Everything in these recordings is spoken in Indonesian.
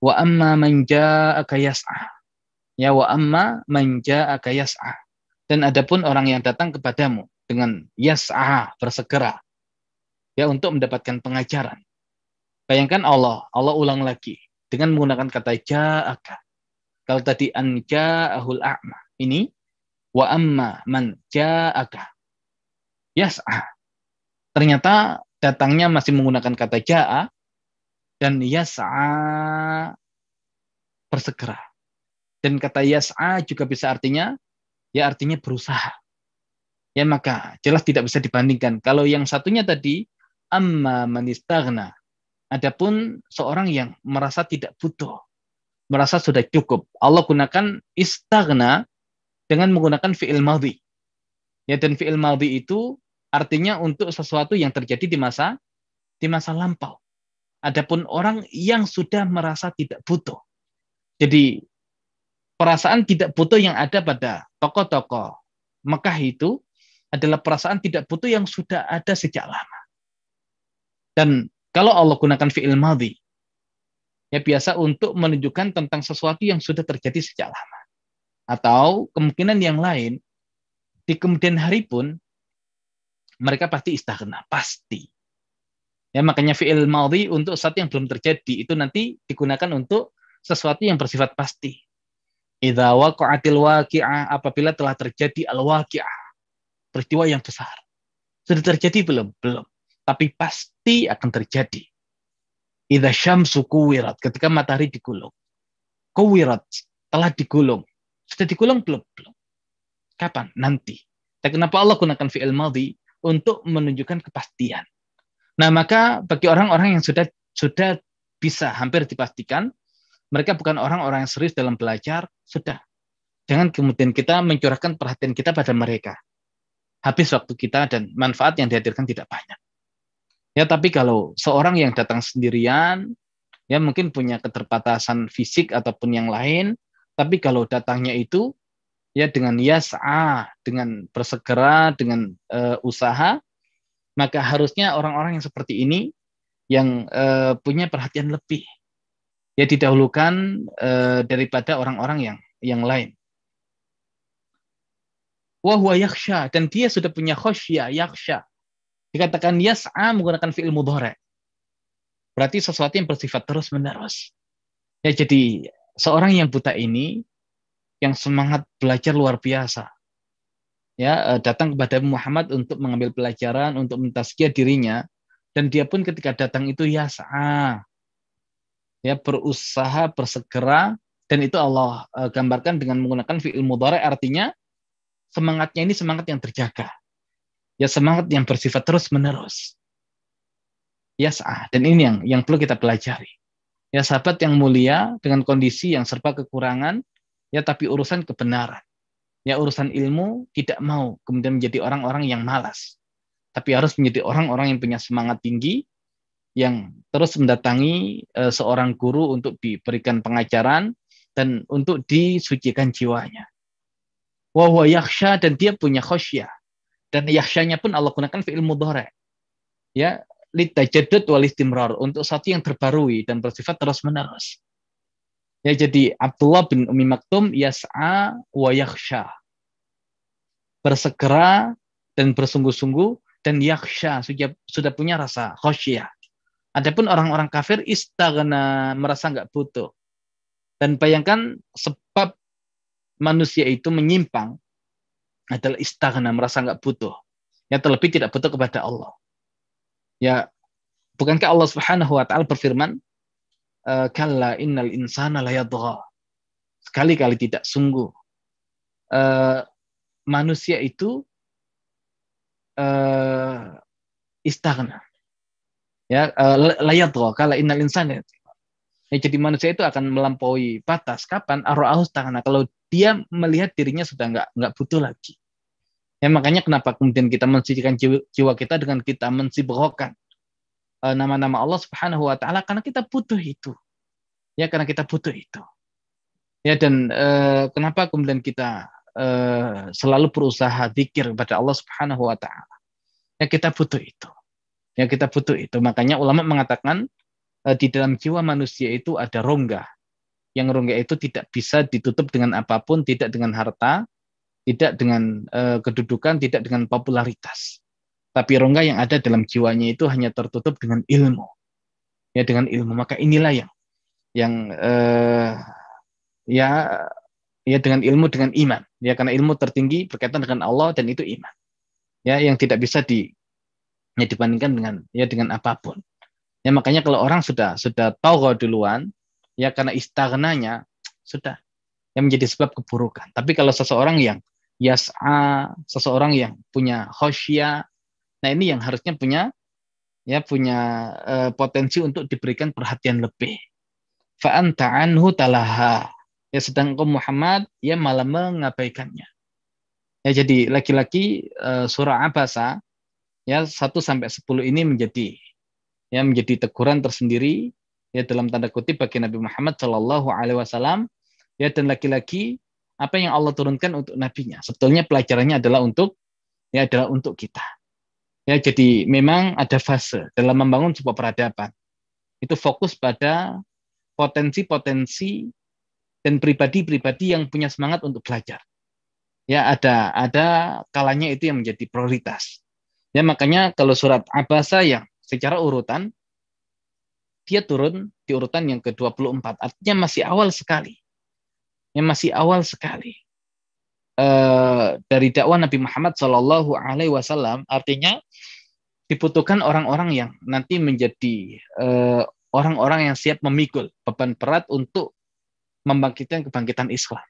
Wa amma man ja'aka yas'a. Ya wa amma man ja'aka yas'a. Dan adapun orang yang datang kepadamu dengan yas'a, bersegera, ya untuk mendapatkan pengajaran. Bayangkan Allah ulang lagi dengan menggunakan kata ja'aka. Kalau tadi an ja'ahul a'ma, ini wa amma man ja'aka yas'a. Ternyata datangnya masih menggunakan kata ja'a dan yas'a, bersegera. Dan kata yas'a juga bisa artinya berusaha. Ya maka jelas tidak bisa dibandingkan. Kalau yang satunya tadi amma man istaghna. Adapun seorang yang merasa tidak butuh, merasa sudah cukup. Allah gunakan istaghna dengan menggunakan fi'il madhi. Ya, dan fi'il madhi itu artinya untuk sesuatu yang terjadi di masa lampau. Adapun orang yang sudah merasa tidak butuh. Jadi perasaan tidak butuh yang ada pada tokoh-tokoh Mekah itu adalah perasaan tidak butuh yang sudah ada sejak lama. Dan kalau Allah gunakan fi'il madhi, ya biasa untuk menunjukkan tentang sesuatu yang sudah terjadi sejak lama. Atau kemungkinan yang lain, di kemudian hari pun mereka pasti istaghna, pasti. Ya makanya fi'il madhi untuk sesuatu yang belum terjadi itu nanti digunakan untuk sesuatu yang bersifat pasti. Idza waqa'atil waqi'ah, apabila telah terjadi al-waqi'ah, peristiwa yang besar. Sudah terjadi belum? Belum. Tapi pasti akan terjadi. Idza syamsu kuwirat, ketika matahari digulung. Kuwirat, telah digulung. Sudah digulung belum? Belum. Kapan? Nanti. Dan kenapa Allah gunakan fi'il madhi? Untuk menunjukkan kepastian. Nah, maka bagi orang-orang yang sudah bisa hampir dipastikan, mereka bukan orang-orang yang serius dalam belajar, sudah. Jangan kemudian kita mencurahkan perhatian kita pada mereka. Habis waktu kita dan manfaat yang dihadirkan tidak banyak. Ya, tapi kalau seorang yang datang sendirian, ya mungkin punya keterbatasan fisik ataupun yang lain, tapi kalau datangnya itu ya dengan yas'a, dengan bersegera, dengan usaha, maka harusnya orang-orang yang seperti ini yang punya perhatian lebih, ya didahulukan daripada orang-orang yang lain. Wa huwa yakhsha, dan dia sudah punya khasyah, yakhsha. Dikatakan yas'a menggunakan fi'il mudhari'. Berarti sesuatu yang bersifat terus-menerus. Ya jadi seorang yang buta ini yang semangat belajar luar biasa. Ya, datang kepada Muhammad untuk mengambil pelajaran, untuk mentazkiyah dirinya, dan dia pun ketika datang itu yas'a. Ya, berusaha, bersegera, dan itu Allah gambarkan dengan menggunakan fi'il mudhari', artinya semangatnya ini semangat yang terjaga. Ya, semangat yang bersifat terus-menerus. Yas'a, dan ini yang perlu kita pelajari. Ya, sahabat yang mulia dengan kondisi yang serba kekurangan, ya tapi urusan kebenaran. Ya, urusan ilmu tidak mau kemudian menjadi orang-orang yang malas. Tapi harus menjadi orang-orang yang punya semangat tinggi, yang terus mendatangi seorang guru untuk diberikan pengajaran dan untuk disucikan jiwanya. Wa huwa yakhsha, dan dia punya khasyah. Dan yakhsyanya pun Allah gunakan fi'il mudhari'. Ya, litajaddud wal istimrar, untuk sesuatu yang terbarui dan bersifat terus-menerus. Ya, jadi Abdullah bin Ummi Maktum yas'a wa yakhsha. Bersegera dan bersungguh-sungguh, dan yakhsha, sudah punya rasa khasyah. Adapun orang-orang kafir istaghna, merasa nggak butuh. Dan bayangkan sebab manusia itu menyimpang adalah istaghna, merasa nggak butuh. Ya, terlebih tidak butuh kepada Allah. Ya, bukankah Allah Subhanahu wa taala berfirman, kalla innal insana layadgha. Sekali-kali tidak, sungguh manusia itu istaghna. Ya, layadgha, kalla innal insana. Ya, jadi manusia itu akan melampaui batas. Kapan? Ar-ra'ahu istaghna, kalau dia melihat dirinya sudah nggak butuh lagi. Ya, makanya kenapa kemudian kita mensucikan jiwa kita dengan kita mensibghakan nama-nama Allah Subhanahu wa taala, karena kita butuh itu. Ya, karena kita butuh itu. Ya, dan kenapa kemudian kita selalu berusaha dzikir kepada Allah Subhanahu wa taala. Ya, kita butuh itu. Ya, kita butuh itu. Makanya ulama mengatakan di dalam jiwa manusia itu ada rongga. Yang rongga itu tidak bisa ditutup dengan apapun, tidak dengan harta, tidak dengan kedudukan, tidak dengan popularitas. Tapi rongga yang ada dalam jiwanya itu hanya tertutup dengan ilmu. Ya, dengan ilmu. Maka inilah yang ya ya dengan ilmu, dengan iman. Ya, karena ilmu tertinggi berkaitan dengan Allah dan itu iman. Ya, yang tidak bisa dibandingkan dengan apapun. Ya, makanya kalau orang sudah tahu duluan, ya karena istaghnanya sudah yang menjadi sebab keburukan. Tapi kalau seseorang yang yas'a, seseorang yang punya khosyah, nah ini yang harusnya punya potensi untuk diberikan perhatian lebih. Fa anta anhu talaha. Ya, sedang engkau Muhammad ya malah mengabaikannya. Ya, jadi laki-laki surah Abasa ya 1 sampai 10 ini menjadi teguran tersendiri ya dalam tanda kutip bagi Nabi Muhammad Shallallahu Alaihi Wasallam ya, dan laki-laki apa yang Allah turunkan untuk nabinya sebetulnya pelajarannya adalah untuk kita ya. Jadi memang ada fase dalam membangun sebuah peradaban, itu fokus pada potensi-potensi dan pribadi-pribadi yang punya semangat untuk belajar ya. Ada kalanya itu yang menjadi prioritas ya. Makanya kalau surat Abasa yang secara urutan dia turun di urutan yang ke-24. Artinya masih awal sekali. Yang masih awal sekali. Dari dakwah Nabi Muhammad Shallallahu Alaihi Wasallam, artinya dibutuhkan orang-orang yang nanti menjadi orang-orang yang siap memikul beban berat untuk membangkitkan kebangkitan Islam.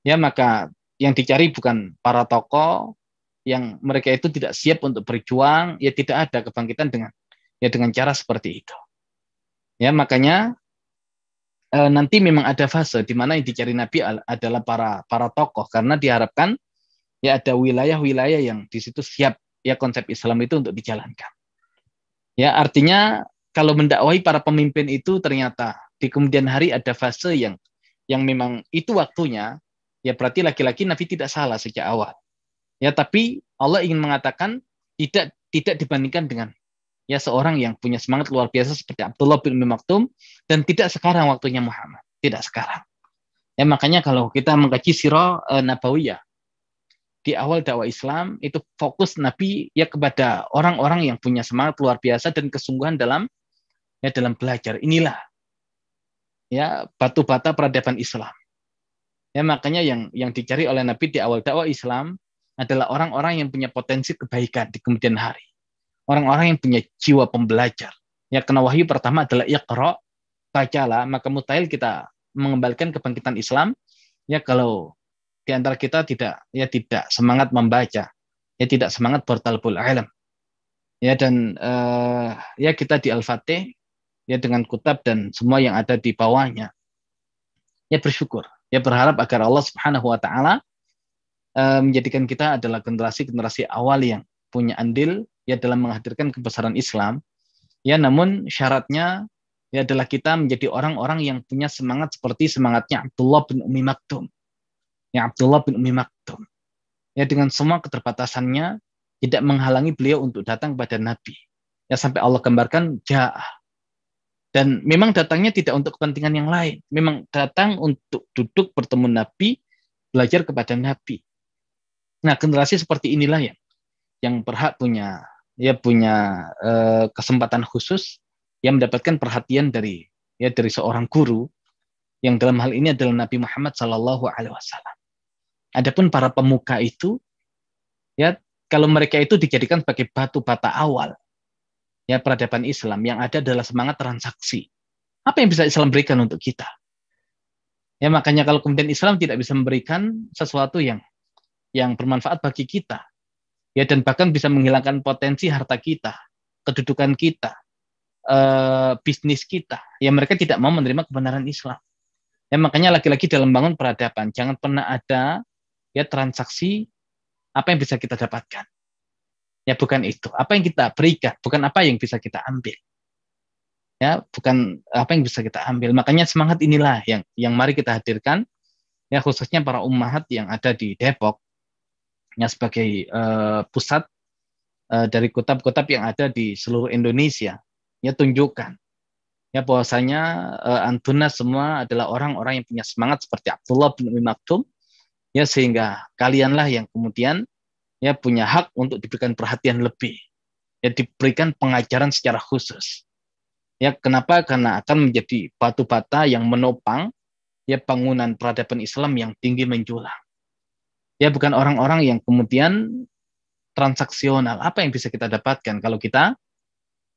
Ya, maka yang dicari bukan para tokoh yang mereka itu tidak siap untuk berjuang, ya tidak ada kebangkitan dengan cara seperti itu. Ya, makanya nanti memang ada fase di mana yang dicari Nabi adalah para tokoh, karena diharapkan ya ada wilayah-wilayah yang di situ siap ya konsep Islam itu untuk dijalankan. Ya, artinya kalau mendakwahi para pemimpin itu ternyata di kemudian hari ada fase yang memang itu waktunya, ya berarti laki-laki Nabi tidak salah sejak awal. Ya, tapi Allah ingin mengatakan tidak dibandingkan dengan ya seorang yang punya semangat luar biasa seperti Abdullah bin Umi Maktum, dan tidak sekarang waktunya Muhammad, tidak sekarang. Ya, makanya kalau kita mengkaji sirah nabawiyah di awal dakwah Islam itu fokus Nabi ya kepada orang-orang yang punya semangat luar biasa dan kesungguhan dalam belajar. Inilah ya batu bata peradaban Islam. Ya, makanya yang dicari oleh Nabi di awal dakwah Islam adalah orang-orang yang punya potensi kebaikan di kemudian hari. Orang-orang yang punya jiwa pembelajar. Ya, karena wahyu pertama adalah Iqra, bacalah, maka mustahil kita mengembalikan kebangkitan Islam ya kalau di antara kita tidak semangat membaca, ya tidak semangat bertalabul ilm. Ya, dan ya kita di Al-Fatih ya dengan kutab dan semua yang ada di bawahnya. Ya bersyukur, ya berharap agar Allah Subhanahu wa taala menjadikan kita adalah generasi awal yang punya andil ya dalam menghadirkan kebesaran Islam. Ya, namun syaratnya ya adalah kita menjadi orang-orang yang punya semangat seperti semangatnya Abdullah bin Umi Maktum. Ya, Abdullah bin Umi Maktum. Ya, dengan semua keterbatasannya tidak menghalangi beliau untuk datang kepada Nabi. Ya, sampai Allah gambarkan ja'ah. Dan memang datangnya tidak untuk kepentingan yang lain. Memang datang untuk duduk bertemu Nabi, belajar kepada Nabi. Nah, generasi seperti inilah yang berhak punya kesempatan khusus yang mendapatkan perhatian dari seorang guru yang dalam hal ini adalah Nabi Muhammad Shallallahu Alaihi Wasallam. Adapun para pemuka itu ya kalau mereka itu dijadikan sebagai batu bata awal ya peradaban Islam, yang ada adalah semangat transaksi. Apa yang bisa Islam berikan untuk kita? Ya, makanya kalau kemudian Islam tidak bisa memberikan sesuatu yang bermanfaat bagi kita, ya dan bahkan bisa menghilangkan potensi harta kita, kedudukan kita, bisnis kita, ya mereka tidak mau menerima kebenaran Islam. Ya, makanya lagi-lagi dalam bangun peradaban jangan pernah ada ya transaksi apa yang bisa kita dapatkan. Ya, bukan itu. Apa yang kita berikan, bukan apa yang bisa kita ambil. Ya, bukan apa yang bisa kita ambil. Makanya semangat inilah yang mari kita hadirkan ya, khususnya para ummahat yang ada di Depok ya sebagai pusat dari kutab-kutab yang ada di seluruh Indonesia. Ya, tunjukkan Ya bahwasanya antuna semua adalah orang-orang yang punya semangat seperti Abdullah bin Umi Maktum, ya sehingga kalianlah yang kemudian ya punya hak untuk diberikan perhatian lebih, ya diberikan pengajaran secara khusus. Ya kenapa? Karena akan menjadi batu bata yang menopang ya bangunan peradaban Islam yang tinggi menjulang. Ya bukan orang-orang yang kemudian transaksional. Apa yang bisa kita dapatkan kalau kita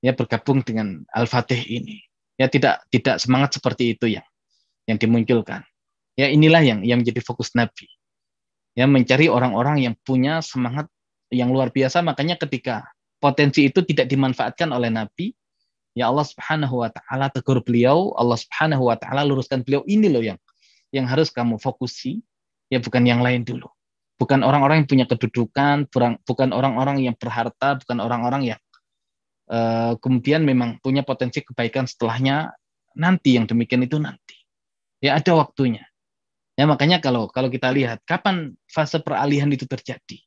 ya bergabung dengan Al-Fatih ini? Ya tidak semangat seperti itu yang dimunculkan. Ya inilah yang menjadi fokus Nabi. Ya mencari orang-orang yang punya semangat yang luar biasa. Makanya ketika potensi itu tidak dimanfaatkan oleh Nabi, ya Allah Subhanahu wa taala tegur beliau, Allah Subhanahu wa taala luruskan beliau, ini loh yang harus kamu fokusi, ya bukan yang lain dulu. Bukan orang-orang yang punya kedudukan, bukan orang-orang yang berharta, bukan orang-orang yang kemudian memang punya potensi kebaikan setelahnya, nanti yang demikian itu nanti. Ya ada waktunya. Ya makanya kalau kita lihat kapan fase peralihan itu terjadi.